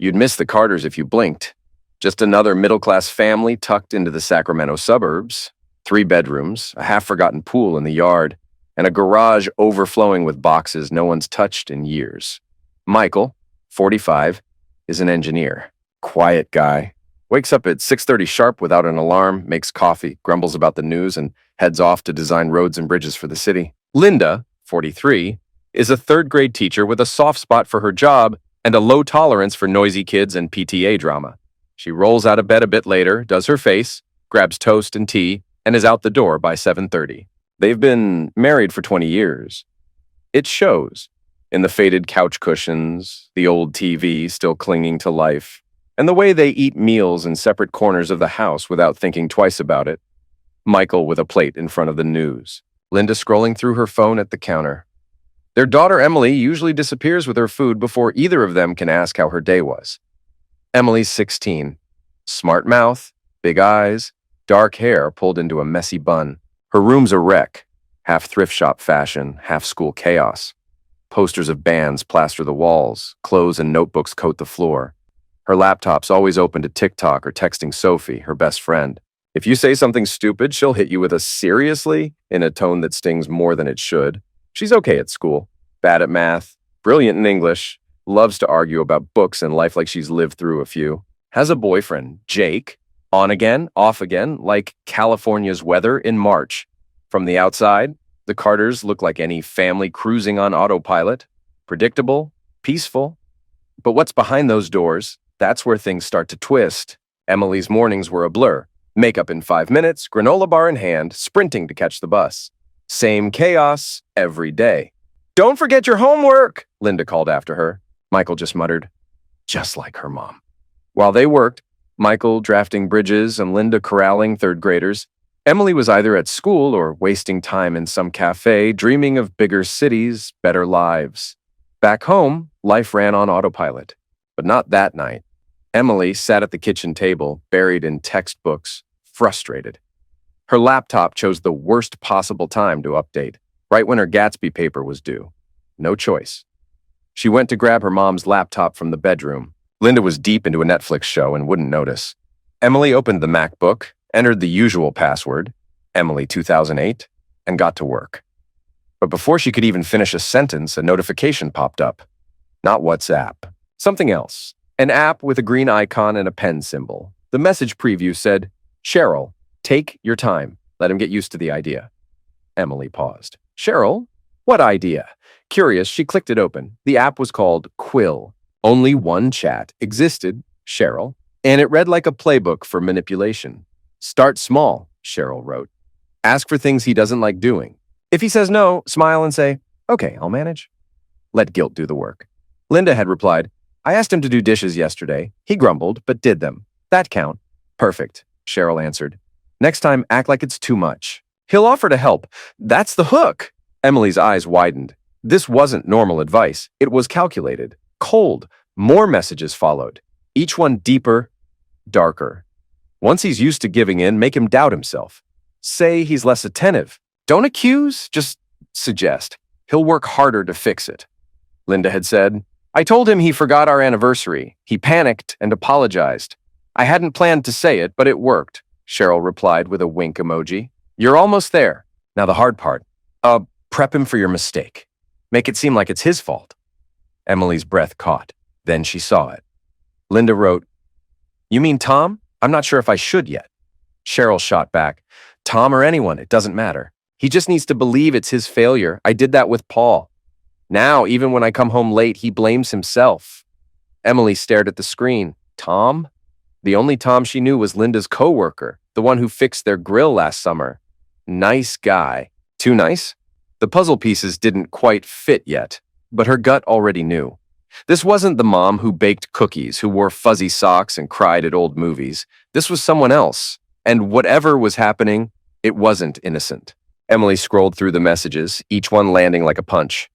You'd miss the Carters if you blinked. Just another middle-class family tucked into the Sacramento suburbs. 3 bedrooms, a half-forgotten pool in the yard, and a garage overflowing with boxes no one's touched in years. Michael, 45, is an engineer. Quiet guy. Wakes up at 6:30 sharp without an alarm, makes coffee, grumbles about the news, and heads off to design roads and bridges for the city. Linda, 43, is a 3rd-grade teacher with a soft spot for her job and a low tolerance for noisy kids and PTA drama. She rolls out of bed a bit later, does her face, grabs toast and tea, and is out the door by 7:30. They've been married for 20 years. It shows in the faded couch cushions, the old TV still clinging to life, and the way they eat meals in separate corners of the house without thinking twice about it. Michael with a plate in front of the news. Linda scrolling through her phone at the counter. Their daughter Emily usually disappears with her food before either of them can ask how her day was. Emily's 16. Smart mouth, big eyes, dark hair pulled into a messy bun. Her room's a wreck, half thrift shop fashion, half school chaos. Posters of bands plaster the walls, clothes and notebooks coat the floor. Her laptop's always open to TikTok or texting Sophie, her best friend. If you say something stupid, she'll hit you with a seriously in a tone that stings more than it should. She's okay at school, bad at math, brilliant in English, loves to argue about books and life like she's lived through a few. Has a boyfriend, Jake, on again, off again, like California's weather in March. From the outside, the Carters look like any family cruising on autopilot. Predictable, peaceful. But what's behind those doors? That's where things start to twist. Emily's mornings were a blur. Makeup in 5 minutes, granola bar in hand, sprinting to catch the bus. Same chaos every day. "Don't forget your homework," Linda called after her. Michael just muttered, "Just like her mom." While they worked, Michael drafting bridges and Linda corralling 3rd graders, Emily was either at school or wasting time in some cafe, dreaming of bigger cities, better lives. Back home, life ran on autopilot. But not that night. Emily sat at the kitchen table, buried in textbooks, frustrated. Her laptop chose the worst possible time to update, right when her Gatsby paper was due. No choice. She went to grab her mom's laptop from the bedroom. Linda was deep into a Netflix show and wouldn't notice. Emily opened the MacBook, entered the usual password, Emily 2008, and got to work. But before she could even finish a sentence, a notification popped up. Not WhatsApp. Something else. An app with a green icon and a pen symbol. The message preview said, "Cheryl, take your time. Let him get used to the idea." Emily paused. "Cheryl? What idea?" Curious, she clicked it open. The app was called Quill. Only one chat existed, Cheryl, and it read like a playbook for manipulation. "Start small," Cheryl wrote. "Ask for things he doesn't like doing. If he says no, smile and say, 'Okay, I'll manage.' Let guilt do the work." Linda had replied, "I asked him to do dishes yesterday. He grumbled, but did them. That count." "Perfect," Cheryl answered. "Next time, act like it's too much. He'll offer to help. That's the hook." Emily's eyes widened. This wasn't normal advice. It was calculated, cold. More messages followed, each one deeper, darker. Once he's used to giving in, make him doubt himself. Say he's less attentive. Don't accuse, just suggest. He'll work harder to fix it. Linda had said, "I told him he forgot our anniversary. He panicked and apologized. I hadn't planned to say it, but it worked," Cheryl replied with a wink emoji. "You're almost there. Now the hard part. Prep him for your mistake. Make it seem like it's his fault." Emily's breath caught. Then she saw it. Linda wrote, "You mean Tom? I'm not sure if I should yet." Cheryl shot back, "Tom or anyone, it doesn't matter. He just needs to believe it's his failure. I did that with Paul. Now, even when I come home late, he blames himself." Emily stared at the screen. Tom? The only Tom she knew was Linda's coworker, the one who fixed their grill last summer. Nice guy. Too nice? The puzzle pieces didn't quite fit yet, but her gut already knew. This wasn't the mom who baked cookies, who wore fuzzy socks and cried at old movies. This was someone else, and whatever was happening, it wasn't innocent. Emily scrolled through the messages, each one landing like a punch.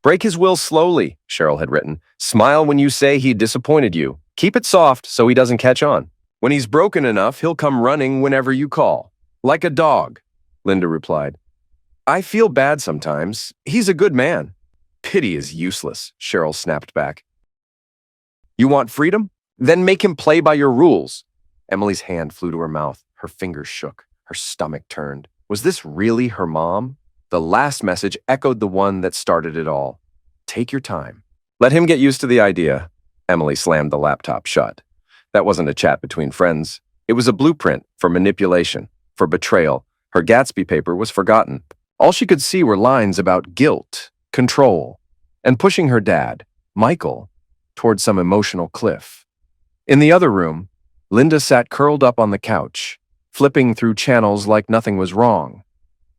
"Break his will slowly," Cheryl had written. "Smile when you say he disappointed you. Keep it soft so he doesn't catch on. When he's broken enough, he'll come running whenever you call. Like a dog," Linda replied. "I feel bad sometimes. He's a good man." "Pity is useless," Cheryl snapped back. You want freedom? Then make him play by your rules. Emily's hand flew to her mouth. Her fingers shook. Her stomach turned. Was this really her mom? The last message echoed the one that started it all. Take your time. Let him get used to the idea. Emily slammed the laptop shut. That wasn't a chat between friends. It was a blueprint for manipulation, for betrayal. Her Gatsby paper was forgotten. All she could see were lines about guilt, control, and pushing her dad, Michael, toward some emotional cliff. In the other room, Linda sat curled up on the couch, flipping through channels like nothing was wrong.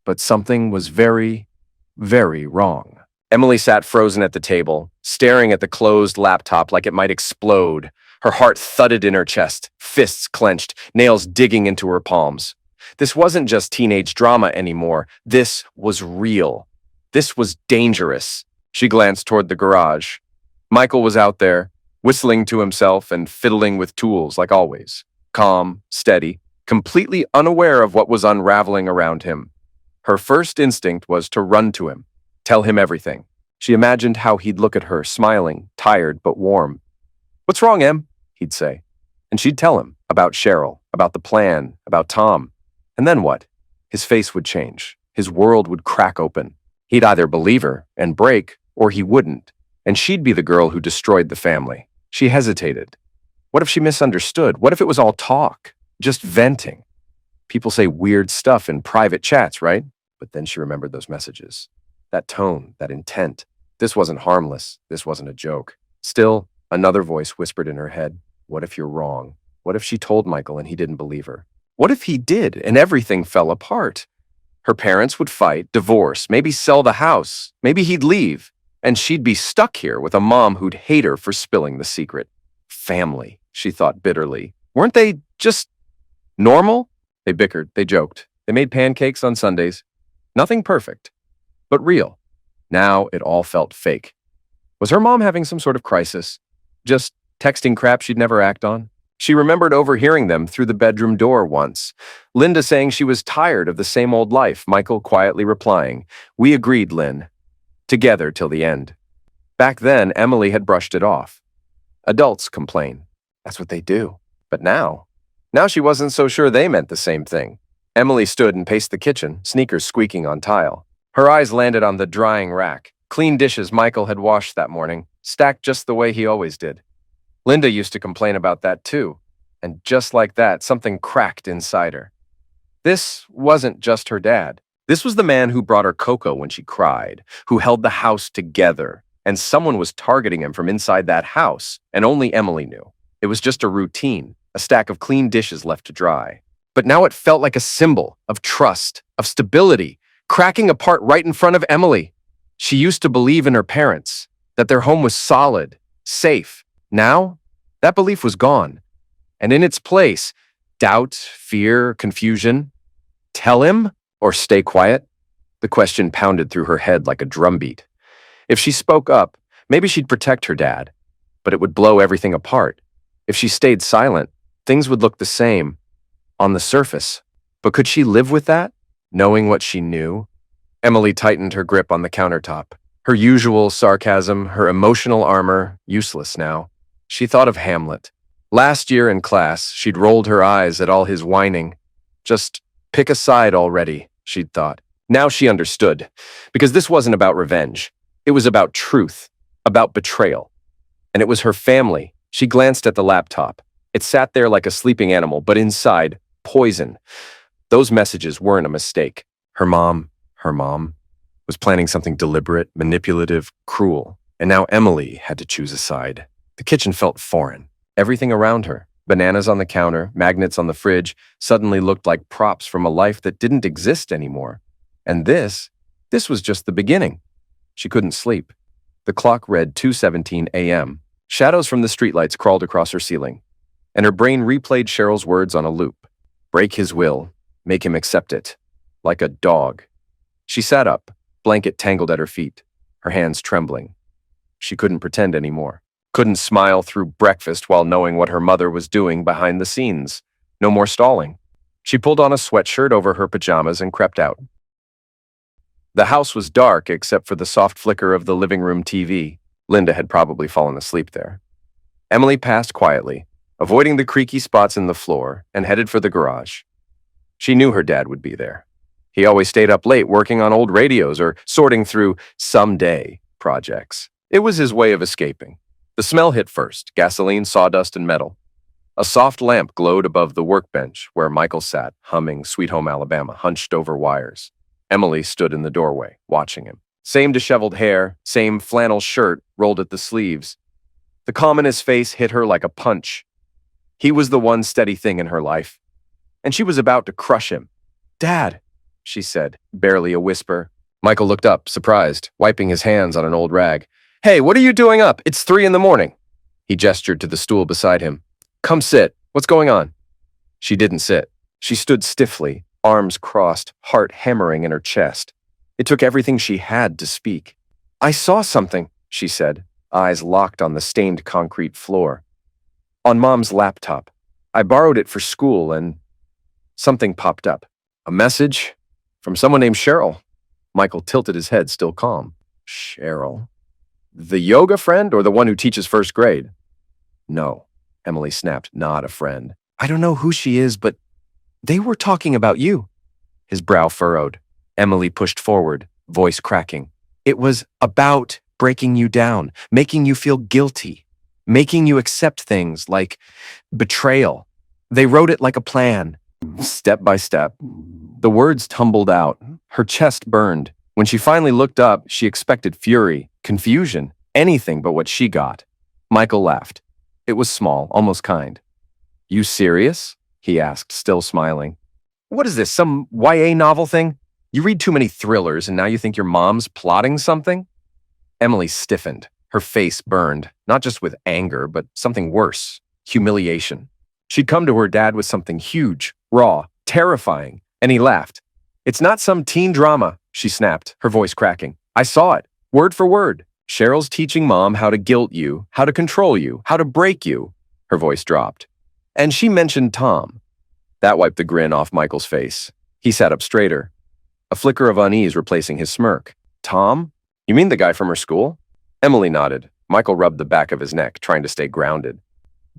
But something was very, very wrong. Emily sat frozen at the table, staring at the closed laptop like it might explode. Her heart thudded in her chest, fists clenched, nails digging into her palms. This wasn't just teenage drama anymore. This was real. This was dangerous. She glanced toward the garage. Michael was out there, whistling to himself and fiddling with tools like always. Calm, steady, completely unaware of what was unraveling around him. Her first instinct was to run to him, tell him everything. She imagined how he'd look at her, smiling, tired but warm. "What's wrong, Em?" he'd say. And she'd tell him about Cheryl, about the plan, about Tom. And then what? His face would change. His world would crack open. He'd either believe her and break, or he wouldn't. And she'd be the girl who destroyed the family. She hesitated. What if she misunderstood? What if it was all talk? Just venting? People say weird stuff in private chats, right? But then she remembered those messages. That tone, that intent. This wasn't harmless. This wasn't a joke. Still, another voice whispered in her head, what if you're wrong? What if she told Michael and he didn't believe her? What if he did and everything fell apart? Her parents would fight, divorce, maybe sell the house. Maybe he'd leave. And she'd be stuck here with a mom who'd hate her for spilling the secret. Family, she thought bitterly. Weren't they just normal? They bickered, they joked. They made pancakes on Sundays. Nothing perfect, but real. Now it all felt fake. Was her mom having some sort of crisis? Just texting crap she'd never act on? She remembered overhearing them through the bedroom door once. Linda saying she was tired of the same old life, Michael quietly replying, "We agreed, Lynn. Together till the end." Back then, Emily had brushed it off. Adults complain. That's what they do. But now she wasn't so sure they meant the same thing. Emily stood and paced the kitchen, sneakers squeaking on tile. Her eyes landed on the drying rack. Clean dishes Michael had washed that morning, stacked just the way he always did. Linda used to complain about that too. And just like that, something cracked inside her. This wasn't just her dad. This was the man who brought her cocoa when she cried, who held the house together, and someone was targeting him from inside that house, and only Emily knew. It was just a routine, a stack of clean dishes left to dry. But now it felt like a symbol of trust, of stability, cracking apart right in front of Emily. She used to believe in her parents, that their home was solid, safe. Now, that belief was gone. And in its place, doubt, fear, confusion. Tell him? Or stay quiet? The question pounded through her head like a drumbeat. If she spoke up, maybe she'd protect her dad, but it would blow everything apart. If she stayed silent, things would look the same on the surface. But could she live with that, knowing what she knew? Emily tightened her grip on the countertop. Her usual sarcasm, her emotional armor, useless now. She thought of Hamlet. Last year in class, she'd rolled her eyes at all his whining. Just pick a side already, she'd thought. Now she understood, because this wasn't about revenge. It was about truth, about betrayal. And it was her family. She glanced at the laptop. It sat there like a sleeping animal, but inside, poison. Those messages weren't a mistake. Her mom, was planning something deliberate, manipulative, cruel. And now Emily had to choose a side. The kitchen felt foreign. Everything around her, bananas on the counter, magnets on the fridge, suddenly looked like props from a life that didn't exist anymore. And this was just the beginning. She couldn't sleep. The clock read 2:17 a.m. Shadows from the streetlights crawled across her ceiling, and her brain replayed Cheryl's words on a loop. Break his will, make him accept it, like a dog. She sat up, blanket tangled at her feet, her hands trembling. She couldn't pretend anymore. Couldn't smile through breakfast while knowing what her mother was doing behind the scenes. No more stalling. She pulled on a sweatshirt over her pajamas and crept out. The house was dark except for the soft flicker of the living room TV. Linda had probably fallen asleep there. Emily passed quietly, avoiding the creaky spots in the floor, and headed for the garage. She knew her dad would be there. He always stayed up late working on old radios or sorting through someday projects. It was his way of escaping. The smell hit first, gasoline, sawdust, and metal. A soft lamp glowed above the workbench where Michael sat, humming Sweet Home Alabama, hunched over wires. Emily stood in the doorway, watching him. Same disheveled hair, same flannel shirt rolled at the sleeves. The calm in his face hit her like a punch. He was the one steady thing in her life, and she was about to crush him. "Dad," she said, barely a whisper. Michael looked up, surprised, wiping his hands on an old rag. "Hey, what are you doing up? It's 3 a.m. He gestured to the stool beside him. "Come sit. What's going on?" She didn't sit. She stood stiffly, arms crossed, heart hammering in her chest. It took everything she had to speak. "I saw something," she said, eyes locked on the stained concrete floor. "On Mom's laptop. I borrowed it for school and something popped up. A message from someone named Cheryl." Michael tilted his head, still calm. "Cheryl? The yoga friend or the one who teaches first grade?" "No," Emily snapped, "not a friend. I don't know who she is, but they were talking about you." His brow furrowed. Emily pushed forward, voice cracking. "It was about breaking you down, making you feel guilty, making you accept things like betrayal. They wrote it like a plan, step by step." The words tumbled out. Her chest burned. When she finally looked up, she expected fury, confusion, anything but what she got. Michael laughed. It was small, almost kind. "You serious?" he asked, still smiling. "What is this, some YA novel thing? You read too many thrillers and now you think your mom's plotting something?" Emily stiffened. Her face burned, not just with anger, but something worse, humiliation. She'd come to her dad with something huge, raw, terrifying, and he laughed. "It's not some teen drama," she snapped, her voice cracking. "I saw it, word for word. Cheryl's teaching Mom how to guilt you, how to control you, how to break you." Her voice dropped. "And she mentioned Tom." That wiped the grin off Michael's face. He sat up straighter, a flicker of unease replacing his smirk. "Tom? You mean the guy from her school?" Emily nodded. Michael rubbed the back of his neck, trying to stay grounded.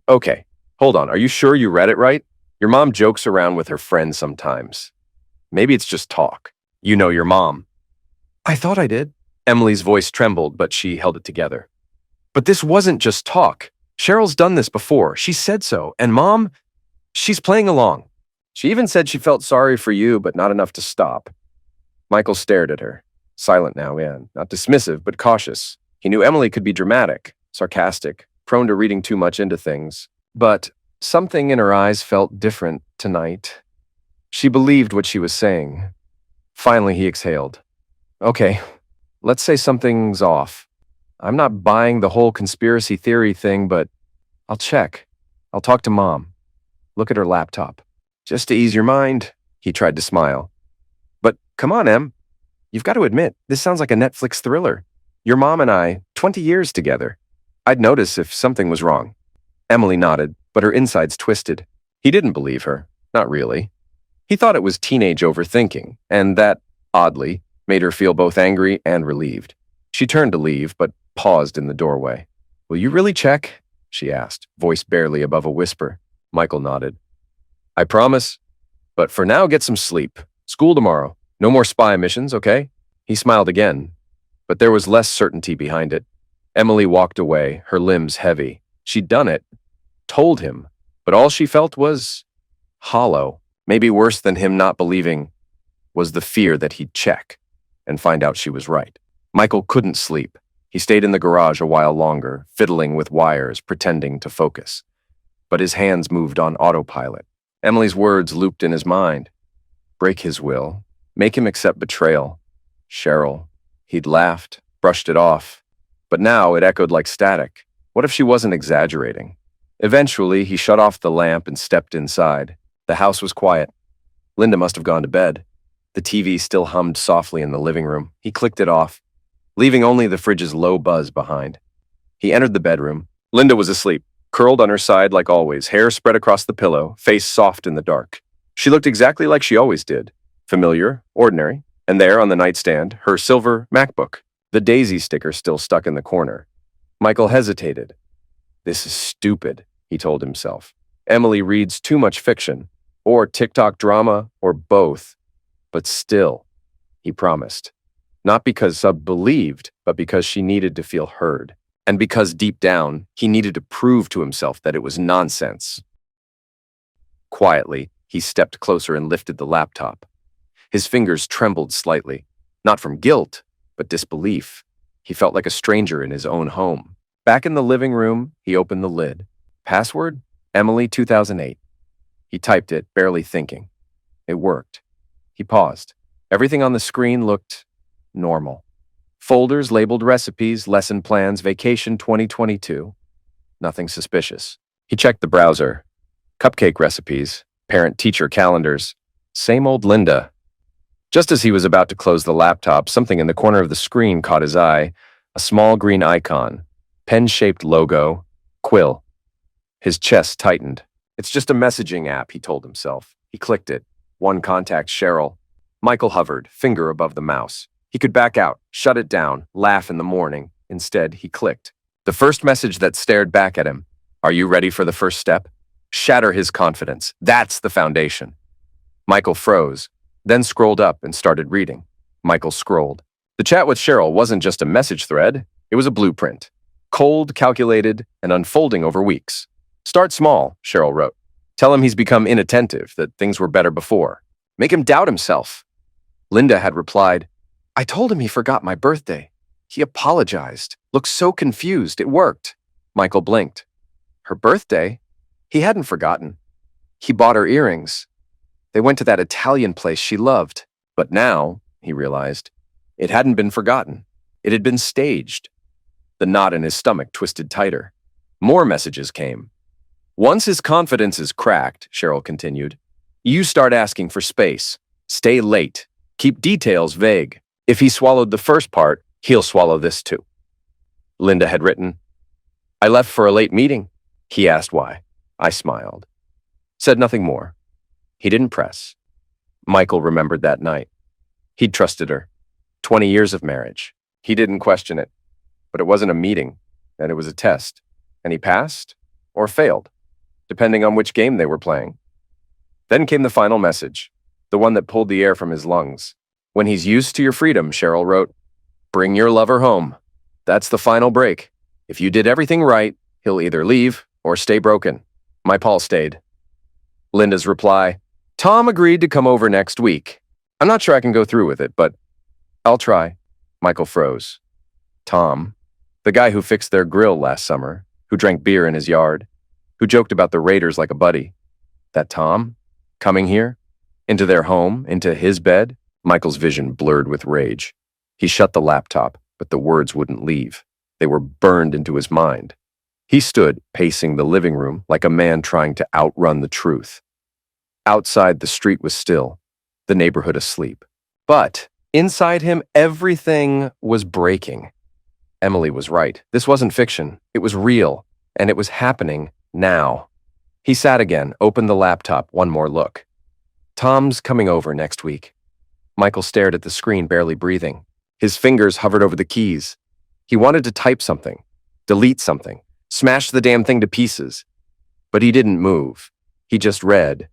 "Okay, hold on. Are you sure you read it right? Your mom jokes around with her friends sometimes. Maybe it's just talk. You know your mom." "I thought I did." Emily's voice trembled, but she held it together. "But this wasn't just talk. Cheryl's done this before. She said so. And Mom, she's playing along. She even said she felt sorry for you, but not enough to stop." Michael stared at her. Silent now, not dismissive, but cautious. He knew Emily could be dramatic, sarcastic, prone to reading too much into things. But something in her eyes felt different tonight. She believed what she was saying. Finally, he exhaled. "Okay, let's say something's off. I'm not buying the whole conspiracy theory thing, but I'll check. I'll talk to Mom. Look at her laptop. Just to ease your mind." He tried to smile. "But come on, Em. You've got to admit, this sounds like a Netflix thriller. Your mom and I, 20 years together. I'd notice if something was wrong." Emily nodded, but her insides twisted. He didn't believe her. Not really. He thought it was teenage overthinking, and that, oddly, made her feel both angry and relieved. She turned to leave, but paused in the doorway. "Will you really check?" she asked, voice barely above a whisper. Michael nodded. "I promise. But for now, get some sleep. School tomorrow. No more spy missions, okay?" He smiled again, but there was less certainty behind it. Emily walked away, her limbs heavy. She'd done it. Told him. But all she felt was hollow. Maybe worse than him not believing was the fear that he'd check and find out she was right. Michael couldn't sleep. He stayed in the garage a while longer, fiddling with wires, pretending to focus. But his hands moved on autopilot. Emily's words looped in his mind. Break his will. Make him accept betrayal. Cheryl. He'd laughed, brushed it off. But now it echoed like static. What if she wasn't exaggerating? Eventually, he shut off the lamp and stepped inside. The house was quiet. Linda must have gone to bed. The TV still hummed softly in the living room. He clicked it off, leaving only the fridge's low buzz behind. He entered the bedroom. Linda was asleep, curled on her side like always, hair spread across the pillow, face soft in the dark. She looked exactly like she always did. Familiar, ordinary, and there on the nightstand, her silver MacBook, the daisy sticker still stuck in the corner. Michael hesitated. This is stupid, he told himself. Emily reads too much fiction, or TikTok drama, or both. But still, he promised. Not because Sub believed, but because she needed to feel heard. And because deep down, he needed to prove to himself that it was nonsense. Quietly, he stepped closer and lifted the laptop. His fingers trembled slightly, not from guilt, but disbelief. He felt like a stranger in his own home. Back in the living room, he opened the lid. Password? Emily 2008. He typed it, barely thinking. It worked. He paused. Everything on the screen looked normal. Folders labeled recipes, lesson plans, vacation 2022. Nothing suspicious. He checked the browser. Cupcake recipes, parent-teacher calendars. Same old Linda. Just as he was about to close the laptop, something in the corner of the screen caught his eye. A small green icon. Pen-shaped logo. Quill. His chest tightened. It's just a messaging app, he told himself. He clicked it. One contact, Cheryl. Michael hovered, finger above the mouse. He could back out, shut it down, laugh in the morning. Instead, he clicked. The first message that stared back at him. Are you ready for the first step? Shatter his confidence. That's the foundation. Michael froze, then scrolled up and started reading. Michael scrolled. The chat with Cheryl wasn't just a message thread. It was a blueprint. Cold, calculated, and unfolding over weeks. Start small, Cheryl wrote. Tell him he's become inattentive, that things were better before. Make him doubt himself. Linda had replied, I told him he forgot my birthday. He apologized, looked so confused. It worked. Michael blinked. Her birthday? He hadn't forgotten. He bought her earrings. They went to that Italian place she loved. But now, he realized, it hadn't been forgotten. It had been staged. The knot in his stomach twisted tighter. More messages came. Once his confidence is cracked, Cheryl continued, you start asking for space. Stay late. Keep details vague. If he swallowed the first part, he'll swallow this too. Linda had written, I left for a late meeting. He asked why. I smiled. Said nothing more. He didn't press. Michael remembered that night. He'd trusted her. 20 years of marriage. He didn't question it. But it wasn't a meeting, and it was a test. And he passed or failed, depending on which game they were playing. Then came the final message, the one that pulled the air from his lungs. When he's used to your freedom, Cheryl wrote, bring your lover home. That's the final break. If you did everything right, he'll either leave or stay broken. My Paul stayed. Linda's reply, Tom agreed to come over next week. I'm not sure I can go through with it, but I'll try. Michael froze. Tom, the guy who fixed their grill last summer, who drank beer in his yard, who joked about the Raiders like a buddy. That Tom? Coming here? Into their home? Into his bed? Michael's vision blurred with rage. He shut the laptop, but the words wouldn't leave. They were burned into his mind. He stood, pacing the living room like a man trying to outrun the truth. Outside, the street was still, the neighborhood asleep. But inside him, everything was breaking. Emily was right. This wasn't fiction. It was real, and it was happening now. He sat again, opened the laptop, one more look. Tom's coming over next week. Michael stared at the screen, barely breathing. His fingers hovered over the keys. He wanted to type something, delete something, smash the damn thing to pieces. But he didn't move. He just read.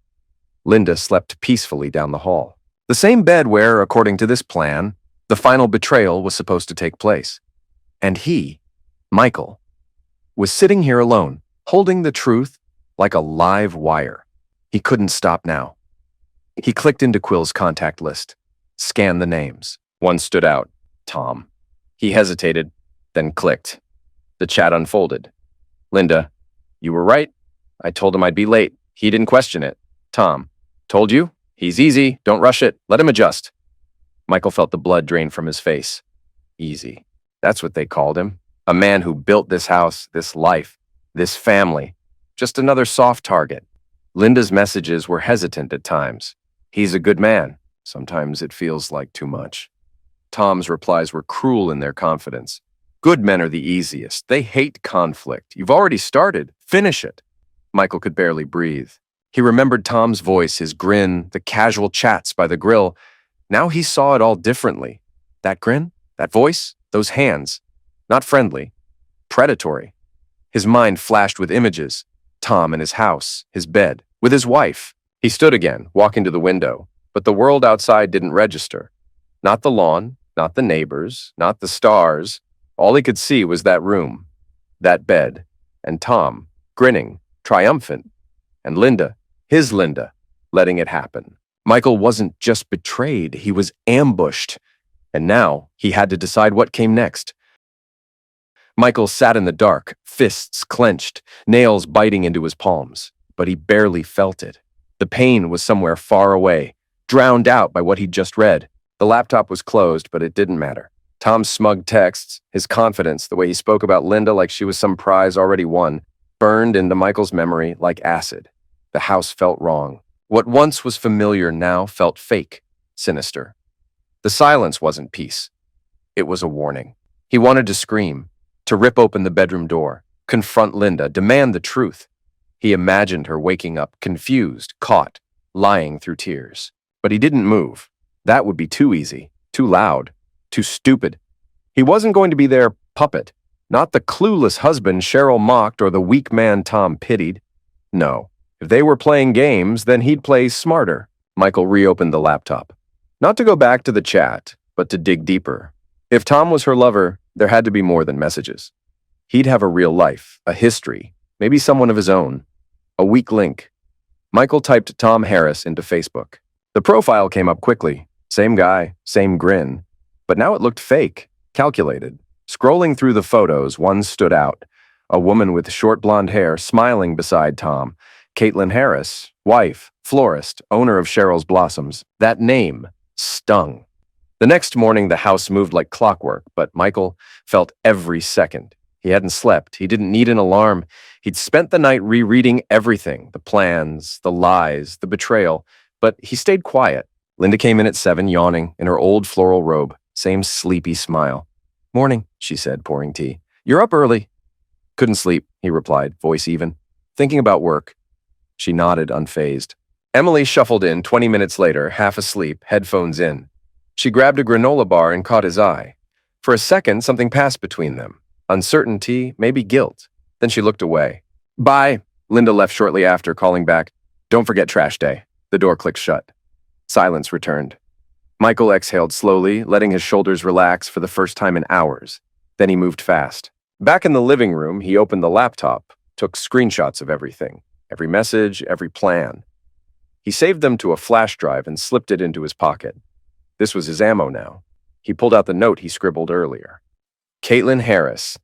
Linda slept peacefully down the hall. The same bed where, according to this plan, the final betrayal was supposed to take place. And he, Michael, was sitting here alone, holding the truth like a live wire. He couldn't stop now. He clicked into Quill's contact list, scanned the names. One stood out, Tom. He hesitated, then clicked. The chat unfolded. Linda, you were right. I told him I'd be late. He didn't question it. Tom, told you? He's easy. Don't rush it. Let him adjust. Michael felt the blood drain from his face. Easy. That's what they called him. A man who built this house, this life, this family. Just another soft target. Linda's messages were hesitant at times. He's a good man. Sometimes it feels like too much. Tom's replies were cruel in their confidence. Good men are the easiest. They hate conflict. You've already started. Finish it. Michael could barely breathe. He remembered Tom's voice, his grin, the casual chats by the grill. Now he saw it all differently. That grin, that voice, those hands. Not friendly. Predatory. His mind flashed with images. Tom in his house, his bed, with his wife. He stood again, walking to the window, but the world outside didn't register. Not the lawn, not the neighbors, not the stars. All he could see was that room, that bed, and Tom, grinning, triumphant, and Linda, his Linda, letting it happen. Michael wasn't just betrayed, he was ambushed, and now he had to decide what came next. Michael sat in the dark, fists clenched, nails biting into his palms, but he barely felt it. The pain was somewhere far away, drowned out by what he'd just read. The laptop was closed, but it didn't matter. Tom's smug texts, his confidence, the way he spoke about Linda like she was some prize already won, burned into Michael's memory like acid. The house felt wrong. What once was familiar now felt fake, sinister. The silence wasn't peace. It was a warning. He wanted to scream, to rip open the bedroom door, confront Linda, demand the truth. He imagined her waking up, confused, caught, lying through tears. But he didn't move. That would be too easy, too loud, too stupid. He wasn't going to be their puppet, not the clueless husband Cheryl mocked or the weak man Tom pitied. No, if they were playing games, then he'd play smarter. Michael reopened the laptop. Not to go back to the chat, but to dig deeper. If Tom was her lover, there had to be more than messages. He'd have a real life, a history, maybe someone of his own. A weak link. Michael typed Tom Harris into Facebook. The profile came up quickly. Same guy, same grin. But now it looked fake, calculated. Scrolling through the photos, one stood out. A woman with short blonde hair smiling beside Tom. Caitlin Harris, wife, florist, owner of Cheryl's Blossoms. That name stung. The next morning, the house moved like clockwork, but Michael felt every second. He hadn't slept. He didn't need an alarm. He'd spent the night rereading everything, the plans, the lies, the betrayal, but he stayed quiet. Linda came in at 7, yawning, in her old floral robe, same sleepy smile. "Morning," she said, pouring tea. "You're up early." "Couldn't sleep," he replied, voice even. "Thinking about work." She nodded, unfazed. Emily shuffled in 20 minutes later, half asleep, headphones in. She grabbed a granola bar and caught his eye. For a second, something passed between them. Uncertainty, maybe guilt. Then she looked away. "Bye." Linda left shortly after, calling back. "Don't forget trash day." The door clicked shut. Silence returned. Michael exhaled slowly, letting his shoulders relax for the first time in hours. Then he moved fast. Back in the living room, he opened the laptop, took screenshots of everything, every message, every plan. He saved them to a flash drive and slipped it into his pocket. This was his ammo now. He pulled out the note he scribbled earlier. Caitlin Harris.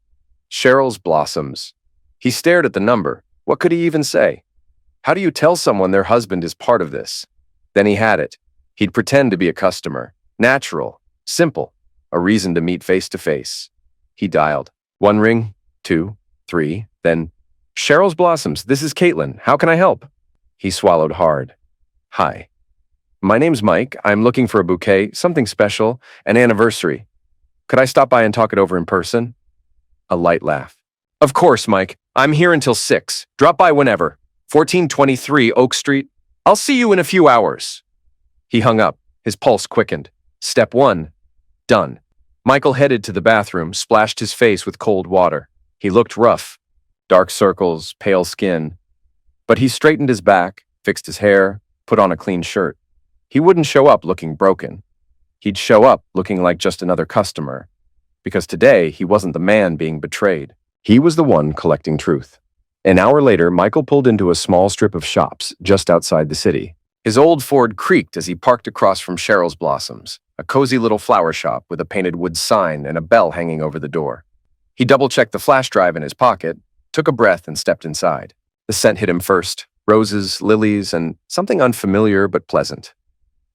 Cheryl's Blossoms. He stared at the number. What could he even say? How do you tell someone their husband is part of this? Then he had it. He'd pretend to be a customer. Natural. Simple. A reason to meet face to face. He dialed. 1 ring, 2, 3, then, "Cheryl's Blossoms, this is Caitlin. How can I help?" He swallowed hard. "Hi. My name's Mike. I'm looking for a bouquet, something special, an anniversary. Could I stop by and talk it over in person?" A light laugh. "Of course, Mike. I'm here until 6. Drop by whenever. 1423 Oak Street. I'll see you in a few hours." He hung up. His pulse quickened. Step 1. Done. Michael headed to the bathroom, splashed his face with cold water. He looked rough. Dark circles, pale skin. But he straightened his back, fixed his hair, put on a clean shirt. He wouldn't show up looking broken. He'd show up looking like just another customer. Because today, he wasn't the man being betrayed. He was the one collecting truth. An hour later, Michael pulled into a small strip of shops just outside the city. His old Ford creaked as he parked across from Cheryl's Blossoms, a cozy little flower shop with a painted wood sign and a bell hanging over the door. He double-checked the flash drive in his pocket, took a breath, and stepped inside. The scent hit him first. Roses, lilies, and something unfamiliar but pleasant.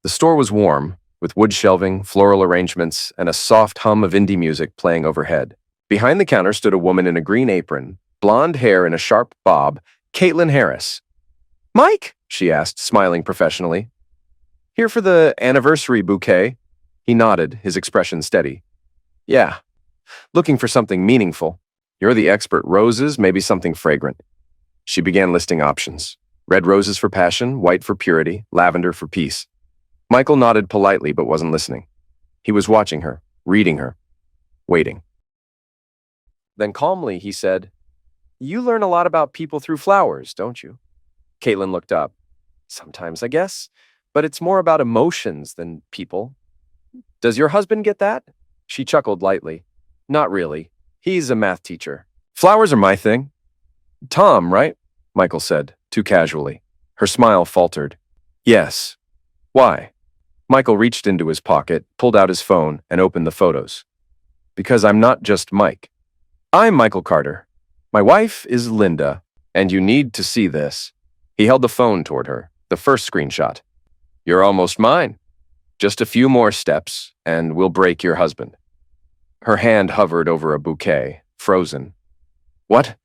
The store was warm, with wood shelving, floral arrangements, and a soft hum of indie music playing overhead. Behind the counter stood a woman in a green apron, blonde hair in a sharp bob, Caitlin Harris. "Mike?" she asked, smiling professionally. "Here for the anniversary bouquet?" He nodded, his expression steady. "Yeah. Looking for something meaningful. You're the expert. Roses, maybe something fragrant." She began listing options. Red roses for passion, white for purity, lavender for peace. Michael nodded politely but wasn't listening. He was watching her, reading her, waiting. Then calmly he said, You learn a lot about people through flowers, don't you? Caitlin looked up. Sometimes, I guess, but it's more about emotions than people. Does your husband get that? She chuckled lightly. Not really. He's a math teacher. Flowers are my thing. Tom, right? Michael said, too casually. Her smile faltered. Yes. Why? Michael reached into his pocket, pulled out his phone, and opened the photos. Because I'm not just Mike. I'm Michael Carter. My wife is Linda, and you need to see this. He held the phone toward her, the first screenshot. You're almost mine. Just a few more steps, and we'll break your husband. Her hand hovered over a bouquet, frozen. What?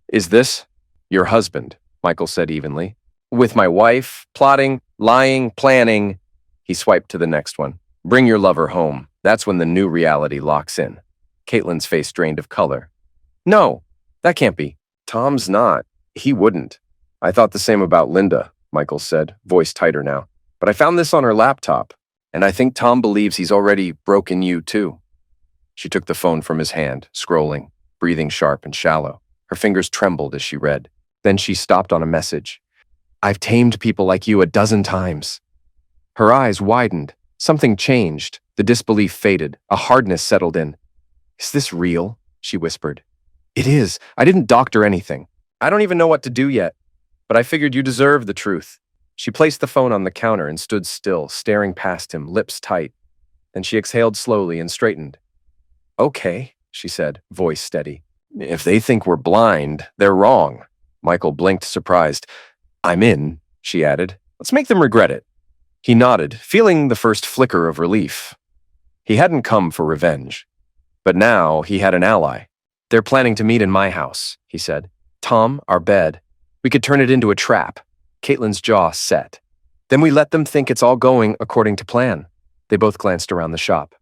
Is this? Your husband, Michael said evenly. With my wife, plotting, lying, planning. He swiped to the next one. Bring your lover home. That's when the new reality locks in. Caitlin's face drained of color. No, that can't be. Tom's not. He wouldn't. I thought the same about Linda, Michael said, voice tighter now. But I found this on her laptop, and I think Tom believes he's already broken you too. She took the phone from his hand, scrolling, breathing sharp and shallow. Her fingers trembled as she read. Then she stopped on a message. I've tamed people like you a dozen times. Her eyes widened. Something changed. The disbelief faded. A hardness settled in. Is this real? She whispered. It is. I didn't doctor anything. I don't even know what to do yet. But I figured you deserve the truth. She placed the phone on the counter and stood still, staring past him, lips tight. Then she exhaled slowly and straightened. Okay, she said, voice steady. If they think we're blind, they're wrong. Michael blinked, surprised. I'm in, she added. Let's make them regret it. He nodded, feeling the first flicker of relief. He hadn't come for revenge. But now he had an ally. They're planning to meet in my house, he said. Tom, our bed. We could turn it into a trap. Caitlin's jaw set. Then we let them think it's all going according to plan. They both glanced around the shop.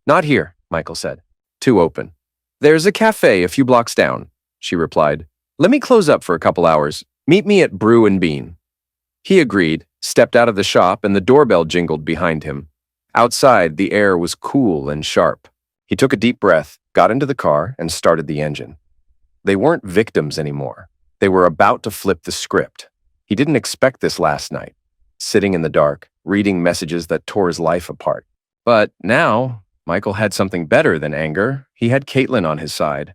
Not here, Michael said. Too open. There's a cafe a few blocks down, she replied. Let me close up for a couple hours. Meet me at Brew and Bean. He agreed, stepped out of the shop, and the doorbell jingled behind him. Outside, the air was cool and sharp. He took a deep breath, got into the car, and started the engine. They weren't victims anymore. They were about to flip the script. He didn't expect this last night, sitting in the dark, reading messages that tore his life apart. But now, Michael had something better than anger. He had Caitlin on his side.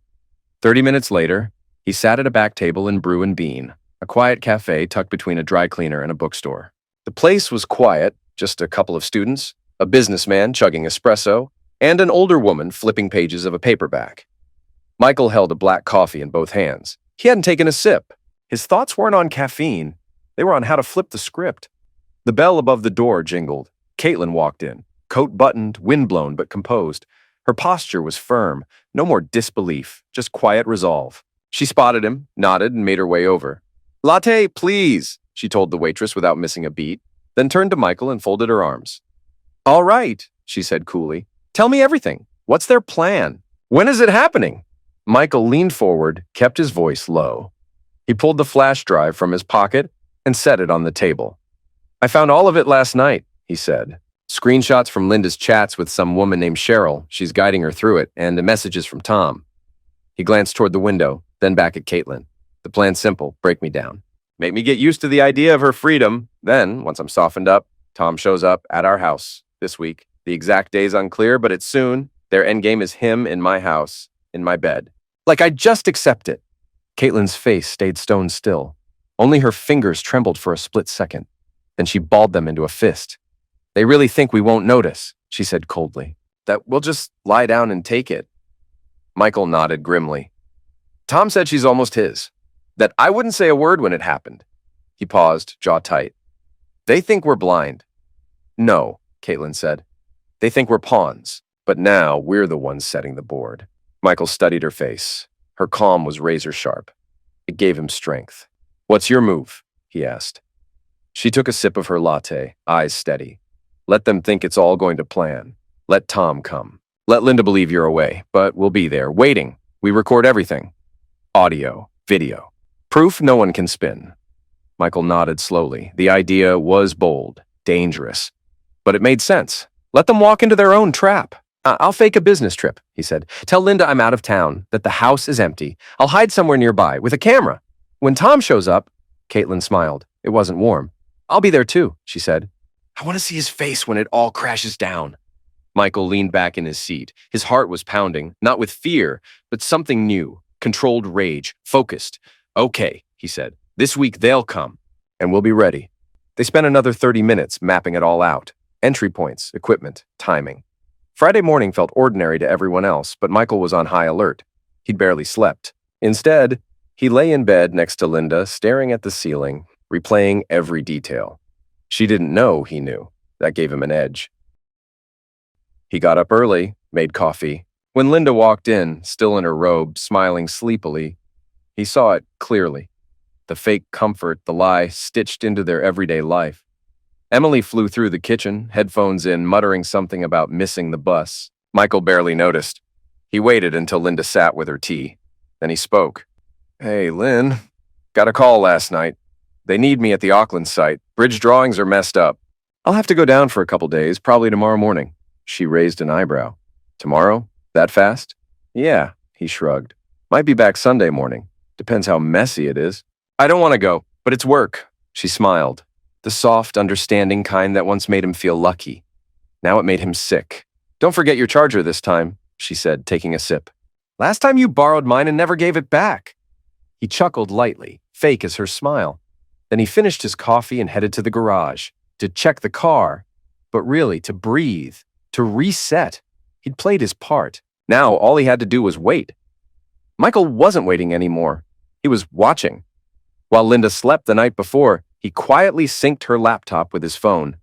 30 minutes later, he sat at a back table in Brew and Bean, a quiet cafe tucked between a dry cleaner and a bookstore. The place was quiet, just a couple of students, a businessman chugging espresso, and an older woman flipping pages of a paperback. Michael held a black coffee in both hands. He hadn't taken a sip. His thoughts weren't on caffeine. They were on how to flip the script. The bell above the door jingled. Caitlin walked in, coat buttoned, windblown but composed. Her posture was firm. No more disbelief, just quiet resolve. She spotted him, nodded, and made her way over. Latte, please, she told the waitress without missing a beat, then turned to Michael and folded her arms. All right, she said coolly. Tell me everything. What's their plan? When is it happening? Michael leaned forward, kept his voice low. He pulled the flash drive from his pocket and set it on the table. I found all of it last night, he said. Screenshots from Linda's chats with some woman named Cheryl, she's guiding her through it, and the messages from Tom. He glanced toward the window, then back at Caitlin. The plan's simple, break me down. Make me get used to the idea of her freedom. Then, once I'm softened up, Tom shows up at our house this week. The exact day's unclear, but it's soon. Their endgame is him in my house, in my bed. Like I just accept it. Caitlin's face stayed stone still. Only her fingers trembled for a split second. Then she balled them into a fist. They really think we won't notice, she said coldly. That we'll just lie down and take it. Michael nodded grimly. Tom said she's almost his. That I wouldn't say a word when it happened. He paused, jaw tight. They think we're blind. No, Caitlin said. They think we're pawns. But now we're the ones setting the board. Michael studied her face. Her calm was razor sharp. It gave him strength. What's your move? He asked. She took a sip of her latte, eyes steady. Let them think it's all going to plan. Let Tom come. Let Linda believe you're away, but we'll be there, waiting. We record everything. Audio, video. Proof no one can spin. Michael nodded slowly. The idea was bold, dangerous. But it made sense. Let them walk into their own trap. I'll fake a business trip," he said. "Tell Linda I'm out of town, that the house is empty. I'll hide somewhere nearby with a camera. When Tom shows up," Caitlin smiled. It wasn't warm. "I'll be there too," she said. "I want to see his face when it all crashes down." Michael leaned back in his seat. His heart was pounding, not with fear, but something new, controlled rage, focused. "Okay," he said. "This week they'll come, and we'll be ready." They spent another 30 minutes mapping it all out. Entry points, equipment, timing. Friday morning felt ordinary to everyone else, but Michael was on high alert. He'd barely slept. Instead, he lay in bed next to Linda, staring at the ceiling, replaying every detail. She didn't know he knew. That gave him an edge. He got up early, made coffee. When Linda walked in, still in her robe, smiling sleepily, he saw it clearly. The fake comfort, the lie, stitched into their everyday life. Emily flew through the kitchen, headphones in, muttering something about missing the bus. Michael barely noticed. He waited until Linda sat with her tea. Then he spoke. "Hey, Lynn. Got a call last night. They need me at the Auckland site. Bridge drawings are messed up. I'll have to go down for a couple days, probably tomorrow morning." She raised an eyebrow. "Tomorrow? That fast?" "Yeah," he shrugged. "Might be back Sunday morning. Depends how messy it is." "I don't want to go, but it's work." She smiled. The soft, understanding kind that once made him feel lucky. Now it made him sick. "Don't forget your charger this time," she said, taking a sip. "Last time you borrowed mine and never gave it back." He chuckled lightly, fake as her smile. Then he finished his coffee and headed to the garage, to check the car, but really to breathe, to reset. He'd played his part. Now all he had to do was wait. Michael wasn't waiting anymore. He was watching. While Linda slept the night before, he quietly synced her laptop with his phone,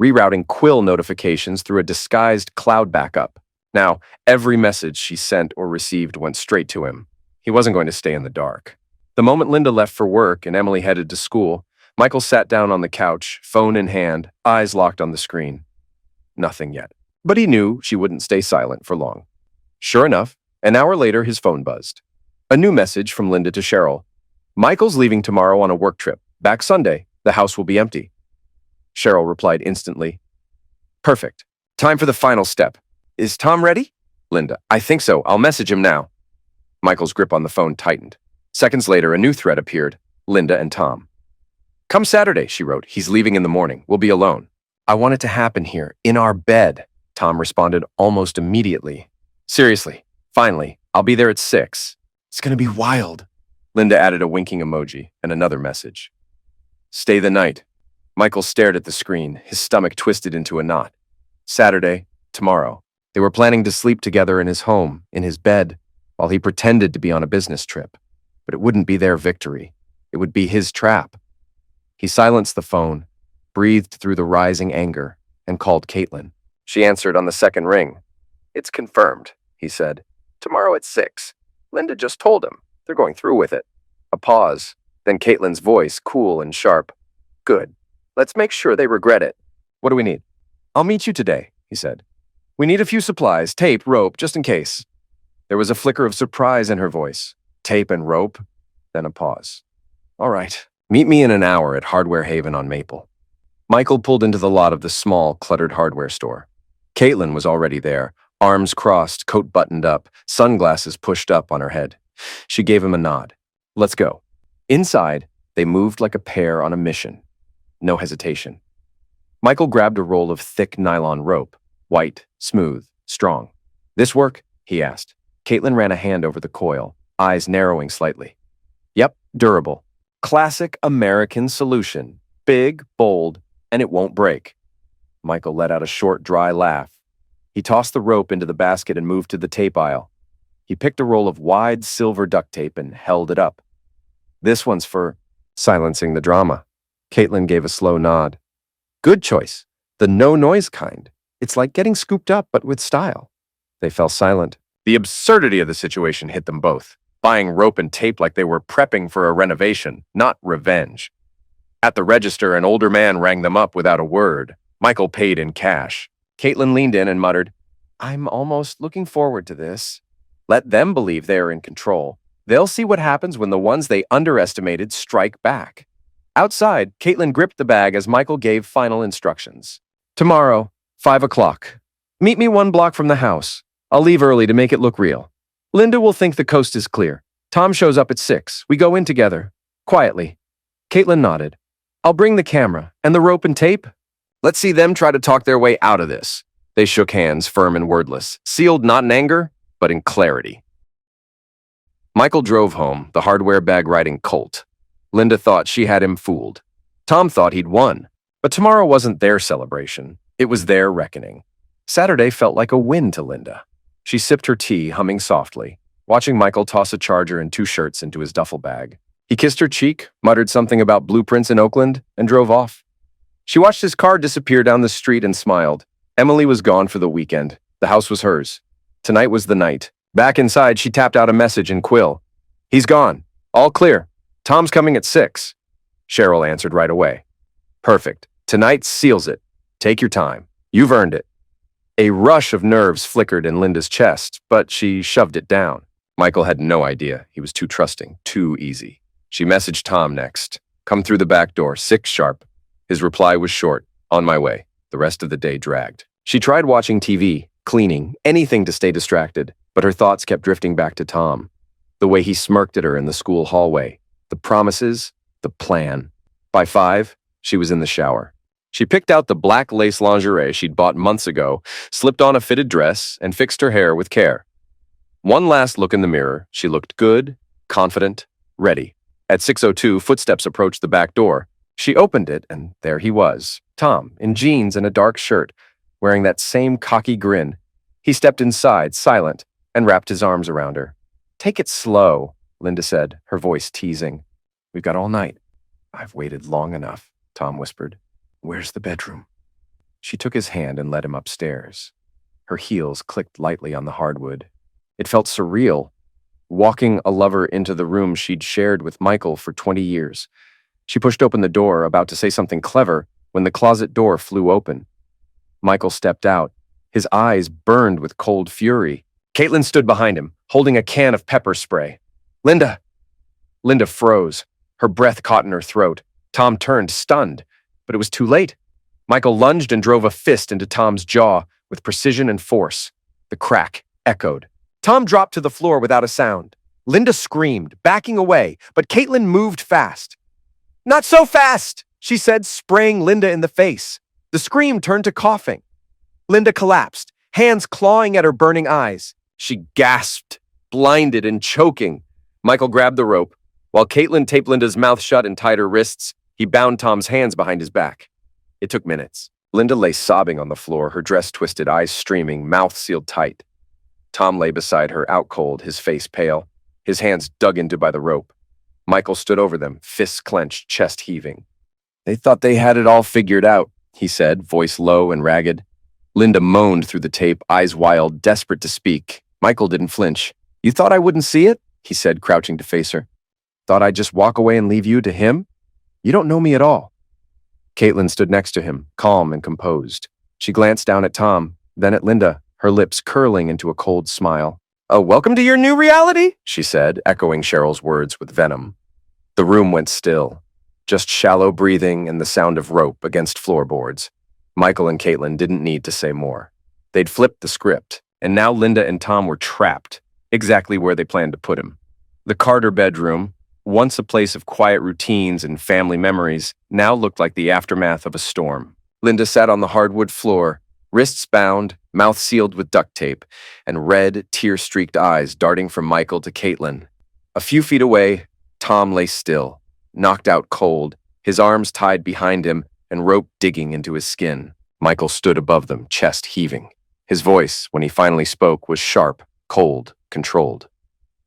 rerouting Quill notifications through a disguised cloud backup. Now, every message she sent or received went straight to him. He wasn't going to stay in the dark. The moment Linda left for work and Emily headed to school, Michael sat down on the couch, phone in hand, eyes locked on the screen. Nothing yet. But he knew she wouldn't stay silent for long. Sure enough, an hour later his phone buzzed. A new message from Linda to Cheryl. "Michael's leaving tomorrow on a work trip. Back Sunday. The house will be empty." Cheryl replied instantly. "Perfect. Time for the final step. Is Tom ready?" Linda. "I think so. I'll message him now." Michael's grip on the phone tightened. Seconds later, a new thread appeared. Linda and Tom. "Come Saturday," she wrote. "He's leaving in the morning. We'll be alone." "I want it to happen here, in our bed," Tom responded almost immediately. "Seriously. Finally. I'll be there at 6. It's going to be wild." Linda added a winking emoji and another message. "Stay the night." Michael stared at the screen, his stomach twisted into a knot. Saturday, tomorrow. They were planning to sleep together in his home, in his bed, while he pretended to be on a business trip. But it wouldn't be their victory. It would be his trap. He silenced the phone, breathed through the rising anger, and called Caitlin. She answered on the second ring. "It's confirmed," he said. "Tomorrow at 6. Linda just told him. They're going through with it." A pause, then Caitlin's voice, cool and sharp. "Good. Let's make sure they regret it. What do we need?" "I'll meet you today," he said. "We need a few supplies, tape, rope, just in case." There was a flicker of surprise in her voice. Tape and rope, then a pause. "All right. Meet me in an hour at Hardware Haven on Maple." Michael pulled into the lot of the small, cluttered hardware store. Caitlin was already there, arms crossed, coat buttoned up, sunglasses pushed up on her head. She gave him a nod. "Let's go." Inside, they moved like a pair on a mission. No hesitation. Michael grabbed a roll of thick nylon rope, white, smooth, strong. "This work?" he asked. Caitlin ran a hand over the coil, eyes narrowing slightly. "Yep, durable. Classic American solution. Big, bold, and it won't break." Michael let out a short, dry laugh. He tossed the rope into the basket and moved to the tape aisle. He picked a roll of wide silver duct tape and held it up. "This one's for silencing the drama." Caitlin gave a slow nod. "Good choice. The no-noise kind. It's like getting scooped up, but with style." They fell silent. The absurdity of the situation hit them both. Buying rope and tape like they were prepping for a renovation, not revenge. At the register, an older man rang them up without a word. Michael paid in cash. Caitlin leaned in and muttered, "I'm almost looking forward to this." Let them believe they are in control. They'll see what happens when the ones they underestimated strike back. Outside, Caitlin gripped the bag as Michael gave final instructions. "Tomorrow, 5 o'clock. Meet me 1 block from the house. I'll leave early to make it look real. Linda will think the coast is clear. Tom shows up at 6. We go in together. Quietly. Caitlin nodded. I'll bring the camera. And the rope and tape? Let's see them try to talk their way out of this. They shook hands, firm and wordless, sealed not in anger, but in clarity. Michael drove home, the hardware bag riding colt. Linda thought she had him fooled. Tom thought he'd won. But tomorrow wasn't their celebration. It was their reckoning. Saturday felt like a win to Linda. She sipped her tea, humming softly, watching Michael toss a charger and 2 shirts into his duffel bag. He kissed her cheek, muttered something about blueprints in Oakland, and drove off. She watched his car disappear down the street and smiled. Emily was gone for the weekend. The house was hers. Tonight was the night. Back inside, she tapped out a message in Quill. He's gone. All clear. Tom's coming at 6. Cheryl answered right away. Perfect. Tonight seals it. Take your time. You've earned it. A rush of nerves flickered in Linda's chest, but she shoved it down. Michael had no idea. He was too trusting, too easy. She messaged Tom next. Come through the back door, 6 sharp. His reply was short. On my way. The rest of the day dragged. She tried watching TV, cleaning, anything to stay distracted, but her thoughts kept drifting back to Tom. The way he smirked at her in the school hallway. The promises, the plan. By 5, she was in the shower. She picked out the black lace lingerie she'd bought months ago, slipped on a fitted dress, and fixed her hair with care. One last look in the mirror, she looked good, confident, ready. At 6:02, footsteps approached the back door. She opened it, and there he was, Tom, in jeans and a dark shirt, wearing that same cocky grin. He stepped inside, silent, and wrapped his arms around her. Take it slow, Linda said, her voice teasing. We've got all night. I've waited long enough, Tom whispered. Where's the bedroom? She took his hand and led him upstairs. Her heels clicked lightly on the hardwood. It felt surreal, walking a lover into the room she'd shared with Michael for 20 years. She pushed open the door, about to say something clever, when the closet door flew open. Michael stepped out. His eyes burned with cold fury. Caitlin stood behind him, holding a can of pepper spray. Linda! Linda froze. Her breath caught in her throat. Tom turned, stunned, but it was too late. Michael lunged and drove a fist into Tom's jaw with precision and force. The crack echoed. Tom dropped to the floor without a sound. Linda screamed, backing away, but Caitlin moved fast. Not so fast, she said, spraying Linda in the face. The scream turned to coughing. Linda collapsed, hands clawing at her burning eyes. She gasped, blinded and choking. Michael grabbed the rope. While Caitlin taped Linda's mouth shut and tied her wrists, he bound Tom's hands behind his back. It took minutes. Linda lay sobbing on the floor, her dress twisted, eyes streaming, mouth sealed tight. Tom lay beside her, out cold, his face pale, his hands dug into by the rope. Michael stood over them, fists clenched, chest heaving. They thought they had it all figured out, he said, voice low and ragged. Linda moaned through the tape, eyes wild, desperate to speak. Michael didn't flinch. You thought I wouldn't see it? He said, crouching to face her. Thought I'd just walk away and leave you to him? You don't know me at all. Caitlin stood next to him, calm and composed. She glanced down at Tom, then at Linda, her lips curling into a cold smile. Oh, welcome to your new reality, she said, echoing Cheryl's words with venom. The room went still, just shallow breathing and the sound of rope against floorboards. Michael and Caitlin didn't need to say more. They'd flipped the script, and now Linda and Tom were trapped, exactly where they planned to put him. The Carter bedroom, once a place of quiet routines and family memories, now looked like the aftermath of a storm. Linda sat on the hardwood floor, wrists bound, mouth sealed with duct tape, and red, tear-streaked eyes darting from Michael to Caitlin. A few feet away, Tom lay still, knocked out cold, his arms tied behind him and rope digging into his skin. Michael stood above them, chest heaving. His voice, when he finally spoke, was sharp, cold, controlled.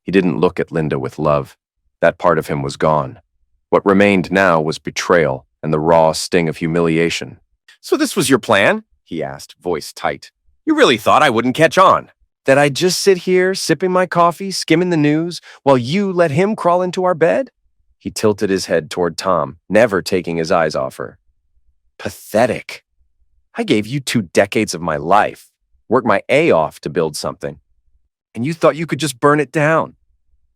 He didn't look at Linda with love. That part of him was gone. What remained now was betrayal and the raw sting of humiliation. So this was your plan? He asked, voice tight. You really thought I wouldn't catch on? That I'd just sit here, sipping my coffee, skimming the news, while you let him crawl into our bed? He tilted his head toward Tom, never taking his eyes off her. Pathetic. I gave you 2 decades of my life, worked my A off to build something. And you thought you could just burn it down.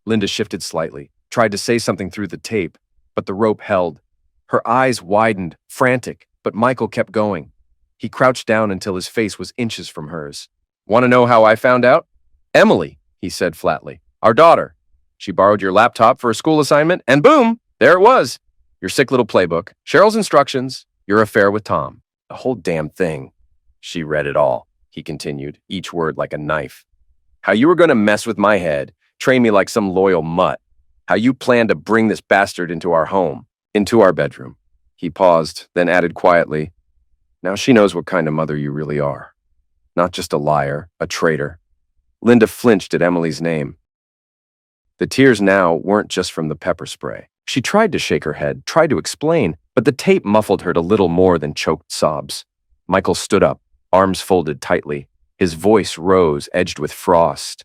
Linda shifted slightly, tried to say something through the tape, but the rope held. Her eyes widened, frantic, but Michael kept going. He crouched down until his face was inches from hers. Want to know how I found out? Emily, he said flatly. Our daughter. She borrowed your laptop for a school assignment, and boom, there it was. Your sick little playbook, Cheryl's instructions, your affair with Tom. The whole damn thing. She read it all, he continued, each word like a knife. How you were going to mess with my head, train me like some loyal mutt. How you planned to bring this bastard into our home, into our bedroom. He paused, then added quietly, now she knows what kind of mother you really are. Not just a liar, a traitor. Linda flinched at Emily's name. The tears now weren't just from the pepper spray. She tried to shake her head, tried to explain, but the tape muffled her to little more than choked sobs. Michael stood up, arms folded tightly. His voice rose, edged with frost.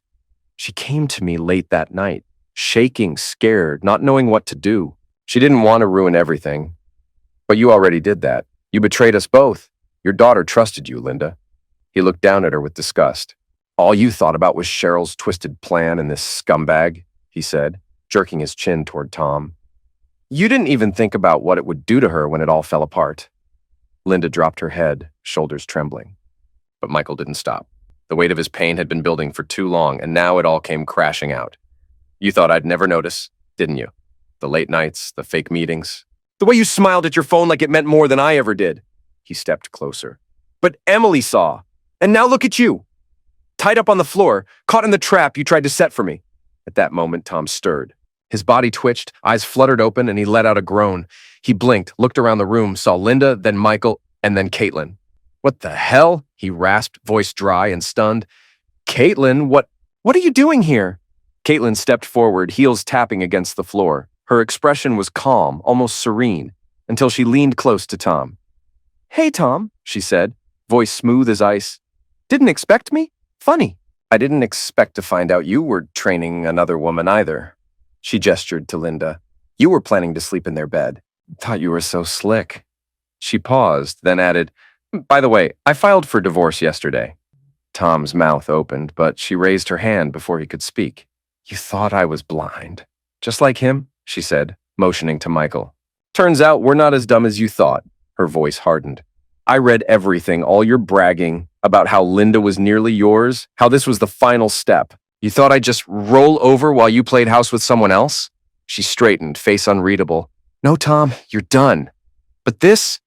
She came to me late that night, shaking, scared, not knowing what to do. She didn't want to ruin everything. But you already did that. You betrayed us both. Your daughter trusted you, Linda. He looked down at her with disgust. All you thought about was Cheryl's twisted plan and this scumbag, he said, jerking his chin toward Tom. You didn't even think about what it would do to her when it all fell apart. Linda dropped her head, shoulders trembling. But Michael didn't stop. The weight of his pain had been building for too long, and now it all came crashing out. You thought I'd never notice, didn't you? The late nights, the fake meetings. The way you smiled at your phone like it meant more than I ever did. He stepped closer. But Emily saw. And now look at you. Tied up on the floor, caught in the trap you tried to set for me. At that moment, Tom stirred. His body twitched, eyes fluttered open, and he let out a groan. He blinked, looked around the room, saw Linda, then Michael, and then Caitlin. What the hell? He rasped, voice dry and stunned. Caitlin, what are you doing here? Caitlin stepped forward, heels tapping against the floor. Her expression was calm, almost serene, until she leaned close to Tom. Hey, Tom, she said, voice smooth as ice. Didn't expect me? Funny. I didn't expect to find out you were training another woman either. She gestured to Linda. You were planning to sleep in their bed. Thought you were so slick. She paused, then added, by the way, I filed for divorce yesterday. Tom's mouth opened, but she raised her hand before he could speak. You thought I was blind. Just like him, she said, motioning to Michael. Turns out we're not as dumb as you thought. Her voice hardened. I read everything, all your bragging, about how Linda was nearly yours, how this was the final step. You thought I'd just roll over while you played house with someone else? She straightened, face unreadable. No, Tom, you're done. But this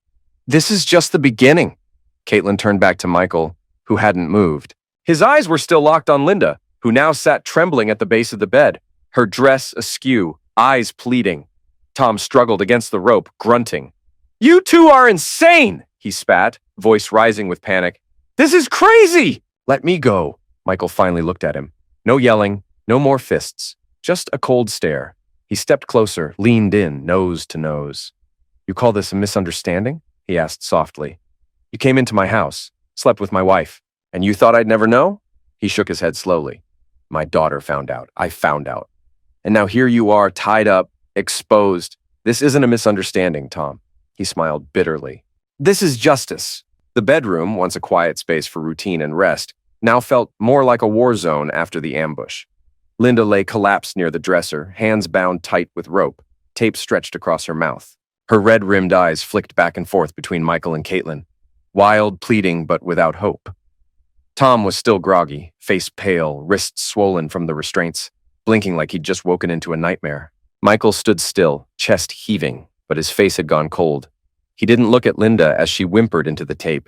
is just the beginning. Caitlin turned back to Michael, who hadn't moved. His eyes were still locked on Linda, who now sat trembling at the base of the bed, her dress askew, eyes pleading. Tom struggled against the rope, grunting. You two are insane, he spat, voice rising with panic. This is crazy! Let me go. Michael finally looked at him. No yelling, no more fists, just a cold stare. He stepped closer, leaned in, nose to nose. You call this a misunderstanding? He asked softly. You came into my house, slept with my wife, and you thought I'd never know? He shook his head slowly. My daughter found out. I found out. And now here you are, tied up, exposed. This isn't a misunderstanding, Tom. He smiled bitterly. This is justice. The bedroom, once a quiet space for routine and rest, now felt more like a war zone after the ambush. Linda lay collapsed near the dresser, hands bound tight with rope, tape stretched across her mouth. Her red-rimmed eyes flicked back and forth between Michael and Caitlin, wild, pleading, but without hope. Tom was still groggy, face pale, wrists swollen from the restraints, blinking like he'd just woken into a nightmare. Michael stood still, chest heaving, but his face had gone cold. He didn't look at Linda as she whimpered into the tape.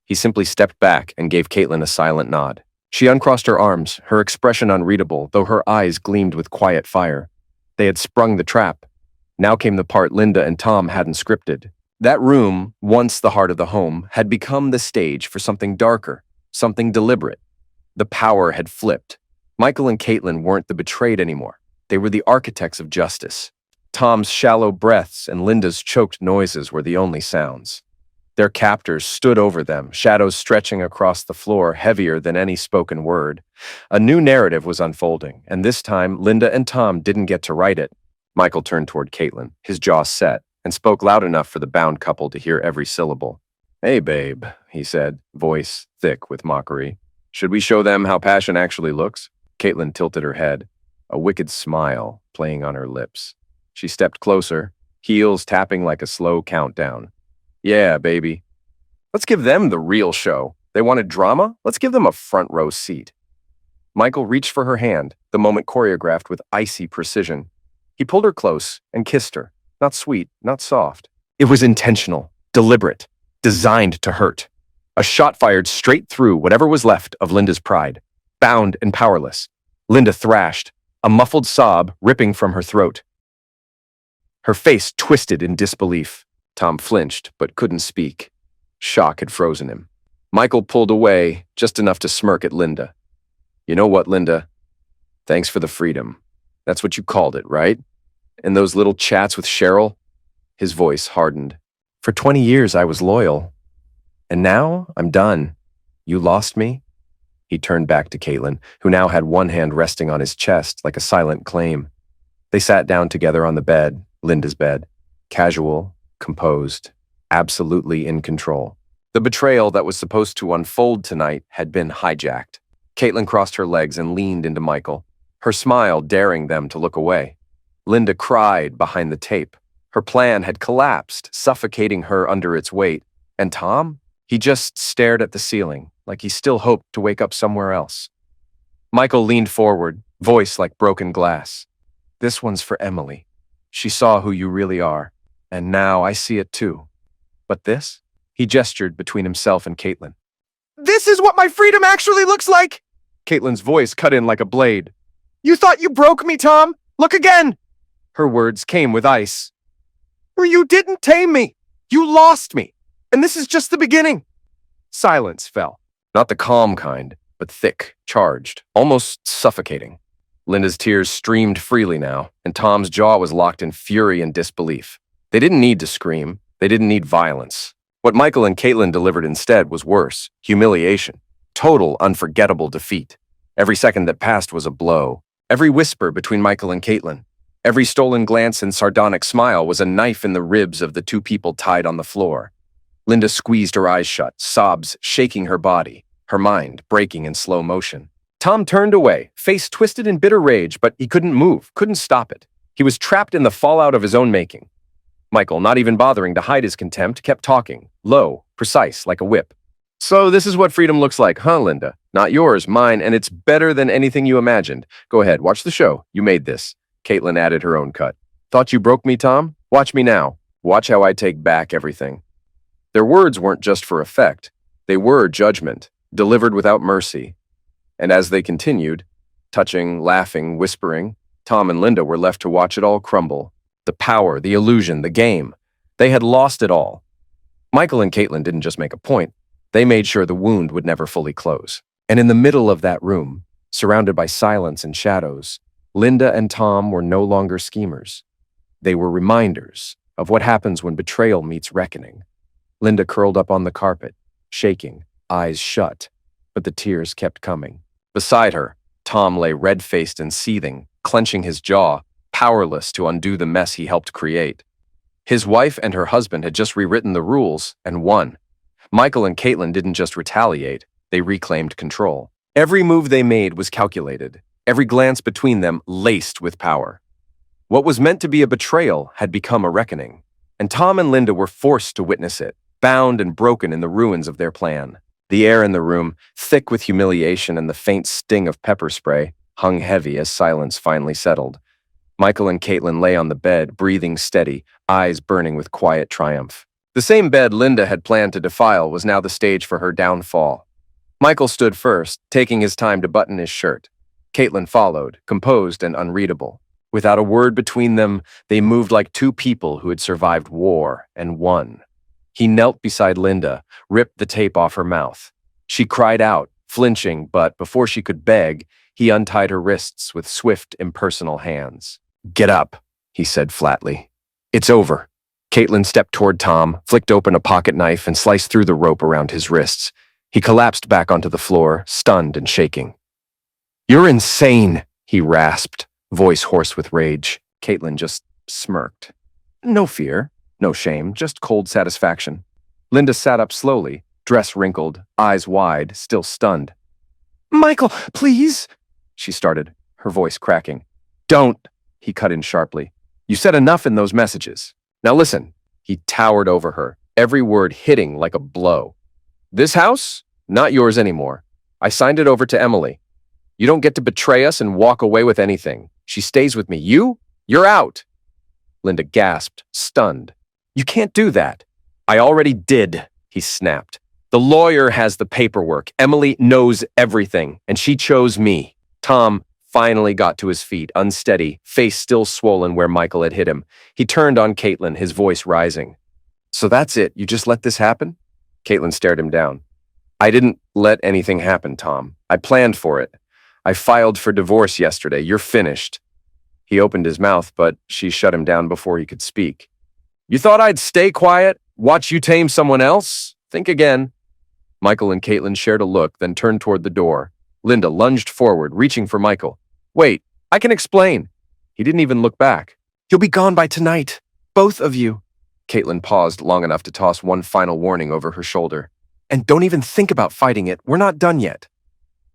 He simply stepped back and gave Caitlin a silent nod. She uncrossed her arms, her expression unreadable, though her eyes gleamed with quiet fire. They had sprung the trap. Now came the part Linda and Tom hadn't scripted. That room, once the heart of the home, had become the stage for something darker, something deliberate. The power had flipped. Michael and Caitlin weren't the betrayed anymore. They were the architects of justice. Tom's shallow breaths and Linda's choked noises were the only sounds. Their captors stood over them, shadows stretching across the floor, heavier than any spoken word. A new narrative was unfolding, and this time Linda and Tom didn't get to write it. Michael turned toward Caitlin, his jaw set, and spoke loud enough for the bound couple to hear every syllable. Hey, babe, he said, voice thick with mockery. Should we show them how passion actually looks? Caitlin tilted her head, a wicked smile playing on her lips. She stepped closer, heels tapping like a slow countdown. Yeah, baby. Let's give them the real show. They wanted drama? Let's give them a front row seat. Michael reached for her hand, the moment choreographed with icy precision. He pulled her close and kissed her. Not sweet, not soft. It was intentional, deliberate, designed to hurt. A shot fired straight through whatever was left of Linda's pride. Bound and powerless, Linda thrashed, a muffled sob ripping from her throat. Her face twisted in disbelief. Tom flinched, but couldn't speak. Shock had frozen him. Michael pulled away, just enough to smirk at Linda. You know what, Linda? Thanks for the freedom. That's what you called it, right? And those little chats with Cheryl? His voice hardened. For 20 years, I was loyal. And now, I'm done. You lost me? He turned back to Caitlin, who now had one hand resting on his chest like a silent claim. They sat down together on the bed, Linda's bed. Casual, composed, absolutely in control. The betrayal that was supposed to unfold tonight had been hijacked. Caitlin crossed her legs and leaned into Michael, her smile daring them to look away. Linda cried behind the tape. Her plan had collapsed, suffocating her under its weight. And Tom? He just stared at the ceiling, like he still hoped to wake up somewhere else. Michael leaned forward, voice like broken glass. This one's for Emily. She saw who you really are, and now I see it too. But this? He gestured between himself and Caitlin. This is what my freedom actually looks like! Caitlin's voice cut in like a blade. You thought you broke me, Tom? Look again! Her words came with ice. You didn't tame me! You lost me! And this is just the beginning! Silence fell. Not the calm kind, but thick, charged, almost suffocating. Linda's tears streamed freely now, and Tom's jaw was locked in fury and disbelief. They didn't need to scream. They didn't need violence. What Michael and Caitlin delivered instead was worse. Humiliation. Total, unforgettable defeat. Every second that passed was a blow. Every whisper between Michael and Caitlin. Every stolen glance and sardonic smile was a knife in the ribs of the two people tied on the floor. Linda squeezed her eyes shut, sobs shaking her body, her mind breaking in slow motion. Tom turned away, face twisted in bitter rage, but he couldn't move, couldn't stop it. He was trapped in the fallout of his own making. Michael, not even bothering to hide his contempt, kept talking, low, precise, like a whip. So this is what freedom looks like, huh, Linda? Not yours, mine, and it's better than anything you imagined. Go ahead, watch the show. You made this. Caitlin added her own cut. Thought you broke me, Tom? Watch me now. Watch how I take back everything. Their words weren't just for effect. They were judgment, delivered without mercy. And as they continued, touching, laughing, whispering, Tom and Linda were left to watch it all crumble. The power, the illusion, the game. They had lost it all. Michael and Caitlin didn't just make a point. They made sure the wound would never fully close. And in the middle of that room, surrounded by silence and shadows, Linda and Tom were no longer schemers. They were reminders of what happens when betrayal meets reckoning. Linda curled up on the carpet, shaking, eyes shut, but the tears kept coming. Beside her, Tom lay red-faced and seething, clenching his jaw, powerless to undo the mess he helped create. His wife and her husband had just rewritten the rules and won. Michael and Caitlin didn't just retaliate, they reclaimed control. Every move they made was calculated, every glance between them laced with power. What was meant to be a betrayal had become a reckoning, and Tom and Linda were forced to witness it, bound and broken in the ruins of their plan. The air in the room, thick with humiliation and the faint sting of pepper spray, hung heavy as silence finally settled. Michael and Caitlin lay on the bed, breathing steady, eyes burning with quiet triumph. The same bed Linda had planned to defile was now the stage for her downfall. Michael stood first, taking his time to button his shirt. Caitlin followed, composed and unreadable. Without a word between them, they moved like two people who had survived war and won. He knelt beside Linda, ripped the tape off her mouth. She cried out, flinching, but before she could beg, he untied her wrists with swift, impersonal hands. Get up, he said flatly. It's over. Caitlin stepped toward Tom, flicked open a pocket knife, and sliced through the rope around his wrists. He collapsed back onto the floor, stunned and shaking. You're insane, he rasped, voice hoarse with rage. Caitlin just smirked. No fear, no shame, just cold satisfaction. Linda sat up slowly, dress wrinkled, eyes wide, still stunned. Michael, please, she started, her voice cracking. Don't, he cut in sharply. You said enough in those messages. Now listen, he towered over her, every word hitting like a blow. This house? Not yours anymore. I signed it over to Emily. You don't get to betray us and walk away with anything. She stays with me. You? You're out. Linda gasped, stunned. You can't do that. I already did, he snapped. The lawyer has the paperwork. Emily knows everything, and she chose me. Tom finally got to his feet, unsteady, face still swollen where Michael had hit him. He turned on Caitlin, his voice rising. So that's it? You just let this happen? Caitlin stared him down. I didn't let anything happen, Tom. I planned for it. I filed for divorce yesterday. You're finished. He opened his mouth, but she shut him down before he could speak. You thought I'd stay quiet? Watch you tame someone else? Think again. Michael and Caitlin shared a look, then turned toward the door. Linda lunged forward, reaching for Michael. Wait, I can explain. He didn't even look back. You'll be gone by tonight. Both of you. Caitlin paused long enough to toss one final warning over her shoulder. And don't even think about fighting it. We're not done yet.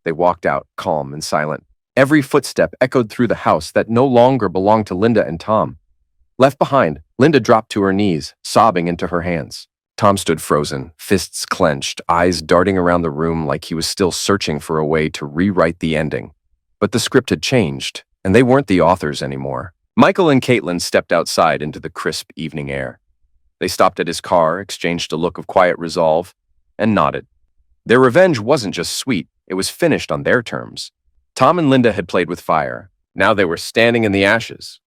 They walked out, calm and silent. Every footstep echoed through the house that no longer belonged to Linda and Tom. Left behind, Linda dropped to her knees, sobbing into her hands. Tom stood frozen, fists clenched, eyes darting around the room like he was still searching for a way to rewrite the ending. But the script had changed, and they weren't the authors anymore. Michael and Caitlin stepped outside into the crisp evening air. They stopped at his car, exchanged a look of quiet resolve, and nodded. Their revenge wasn't just sweet, it was finished on their terms. Tom and Linda had played with fire. Now they were standing in the ashes,